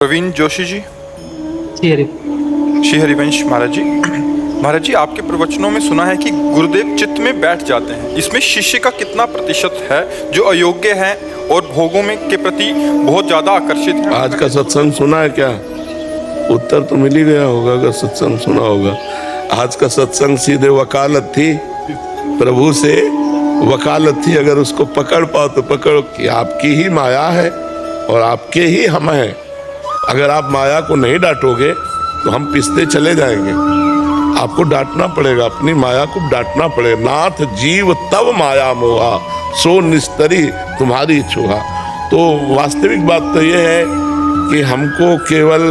प्रवीण जोशी जी। श्री श्री हरिवंश महाराज जी। महाराज जी, आपके प्रवचनों में सुना है कि गुरुदेव चित्त में बैठ जाते हैं। इसमें शिष्य का कितना प्रतिशत है जो अयोग्य है और भोगों में के प्रति बहुत ज्यादा आकर्षित है? आज का सत्संग सुना है क्या? उत्तर तो मिल ही गया होगा अगर सत्संग सुना होगा। आज का सत्संग सीधे वकालत थी, प्रभु से वकालत थी। अगर उसको पकड़ पाओ तो पकड़ो कि आपकी ही माया है और आपके ही हम हैं। अगर आप माया को नहीं डांटोगे तो हम पिसते चले जाएंगे। आपको डांटना पड़ेगा, अपनी माया को डांटना पड़ेगा। नाथ जीव तब माया मोहा, सो निस्तरी तुम्हारी छुहा। तो वास्तविक बात तो ये है कि हमको केवल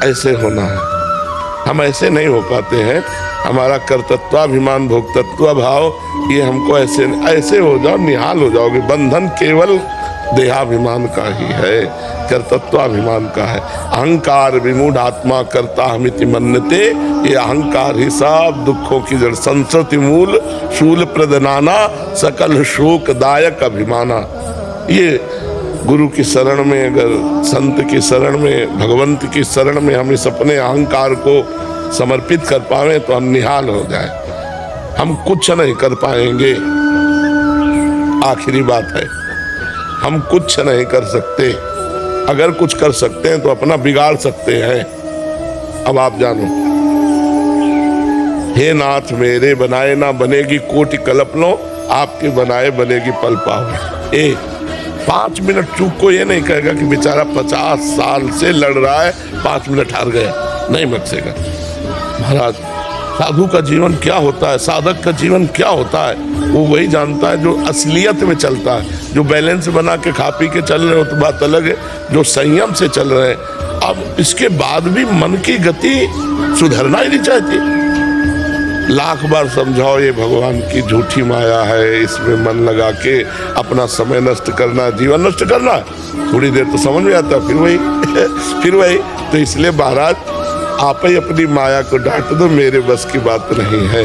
ऐसे होना है। हम ऐसे नहीं हो पाते हैं। हमारा कर्तृत्वाभिमान भोक्तत्व भाव ये हमको ऐसे हो जाओ, निहाल हो जाओगे। बंधन केवल देहाभिमान का ही है, कर्तृत्वाभिमान का है। अहंकार विमूढ़ आत्मा करता हमिति मन्यते, ये अहंकार ही सब दुखों की जड़। संस्कृति मूल शूल प्रदनाना, सकल शोकदायक अभिमाना। ये गुरु की शरण में, अगर संत की शरण में, भगवंत की शरण में हम इस अपने अहंकार को समर्पित कर पावे तो हम निहाल हो जाए। हम कुछ नहीं कर पाएंगे। आखिरी बात है, हम कुछ नहीं कर सकते। अगर कुछ कर सकते हैं तो अपना बिगाड़ सकते हैं। अब आप जानो, हे नाथ मेरे बनाए ना बनेगी कोटि कल्पनो, आपके बनाए बनेगी पल पाव। 5 मिनट चूक को ये नहीं कहेगा कि बेचारा 50 साल से लड़ रहा है, 5 मिनट हार गया, नहीं बख्शेगा। महाराज, साधु का जीवन क्या होता है, साधक का जीवन क्या होता है, वो वही जानता है जो असलियत में चलता है। जो बैलेंस बना के खा पी के चल रहे हो तो बात अलग है, जो संयम से चल रहे हैं। अब इसके बाद भी मन की गति सुधरना ही नहीं चाहती। लाख बार समझाओ ये भगवान की झूठी माया है, इसमें मन लगा के अपना समय नष्ट करना, जीवन नष्ट करना। थोड़ी देर तो समझ में आता, फिर वही फिर वही। तो इसलिए महाराज, आप ही अपनी माया को डांट दो, मेरे बस की बात नहीं है।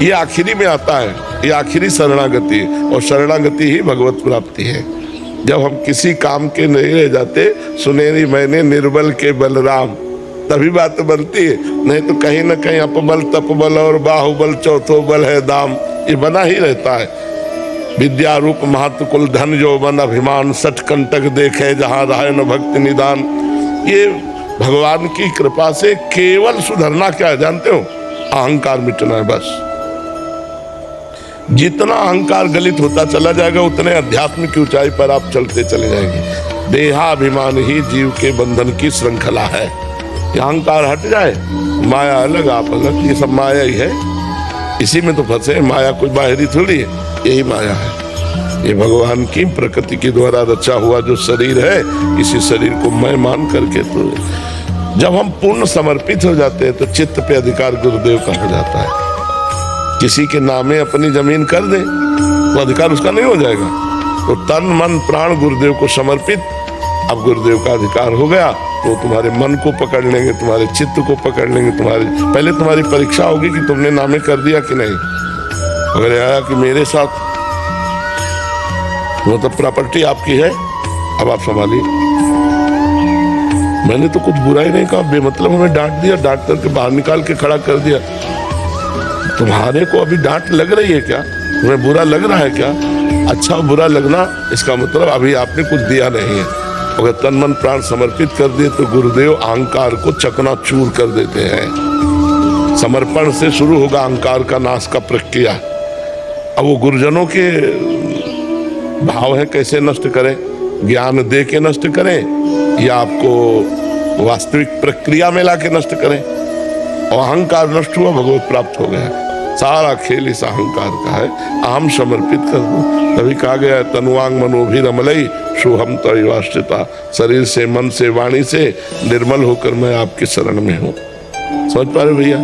ये आखिरी में आता है, ये आखिरी शरणागति, और शरणागति ही भगवत प्राप्ति है। जब हम किसी काम के नहीं रह जाते, सुनेरी मैंने निर्बल के बलराम, तभी बात बनती है। नहीं तो कहीं ना कहीं अपबल तपबल और बाहुबल चौथो बल है दाम, ये बना ही रहता है। विद्या रूप महत्व कुल धन जो बन अभिमान, सठ कंटक देखे जहाँ रहे न भक्ति निदान। ये भगवान की कृपा से केवल सुधरना क्या है जानते हो? अहंकार मिटना है बस। जितना अहंकार गलित होता चला जाएगा उतने अध्यात्म की ऊंचाई पर आप चलते चले जाएंगे। देहाभिमान ही जीव के बंधन की श्रृंखला है। अहंकार हट जाए, माया अलग आप अलग, ये सब माया ही है। इसी में तो फंसे। माया कोई बाहरी थोड़ी है, यही माया है। ये भगवान की प्रकृति के द्वारा रचा हुआ जो शरीर है, इसी शरीर को मैं मान करके, तो जब हम पूर्ण समर्पित हो जाते हैं तो चित्त पे अधिकार गुरुदेव का हो जाता है। किसी के नामे अपनी जमीन कर दे तो अधिकार उसका नहीं हो जाएगा। तो तन मन प्राण गुरुदेव को समर्पित, अब गुरुदेव का अधिकार हो गया तो तुम्हारे मन को पकड़ लेंगे, तुम्हारे चित्त को पकड़ लेंगे। पहले तुम्हारी परीक्षा होगी कि तुमने नामे कर दिया कि नहीं। अगर आया कि मेरे साथ, मतलब प्रॉपर्टी आपकी है, अब आप संभालिए। मैंने तो कुछ बुरा ही नहीं कहा, बेमतलब हमें डांट दिया, डांट करके बाहर निकाल के खड़ा कर दिया। तुम्हारे को अभी डांट लग रही है क्या? तुम्हें बुरा लग रहा है क्या? अच्छा बुरा लगना इसका मतलब अभी आपने कुछ दिया नहीं है। अगर तन मन प्राण समर्पित कर दिए तो गुरुदेव अहंकार को चकनाचूर कर देते हैं। समर्पण से शुरू होगा अहंकार का नाश का प्रक्रिया। अब वो गुरुजनों के भाव है, कैसे नष्ट करें? ज्ञान दे के नष्ट करें या आपको वास्तविक प्रक्रिया में ला के नष्ट करें? और अहंकार नष्ट हुआ, भगवत प्राप्त हो गया। सारा खेल इस अहंकार का है। अहम समर्पित कर दो। तभी कहा गया तनुवांग मनोभिरमलई सोहम तयवाश्रिता। शरीर से, मन से, वाणी से निर्मल होकर मैं आपकी शरण में हूँ। समझ पा रहे भैया?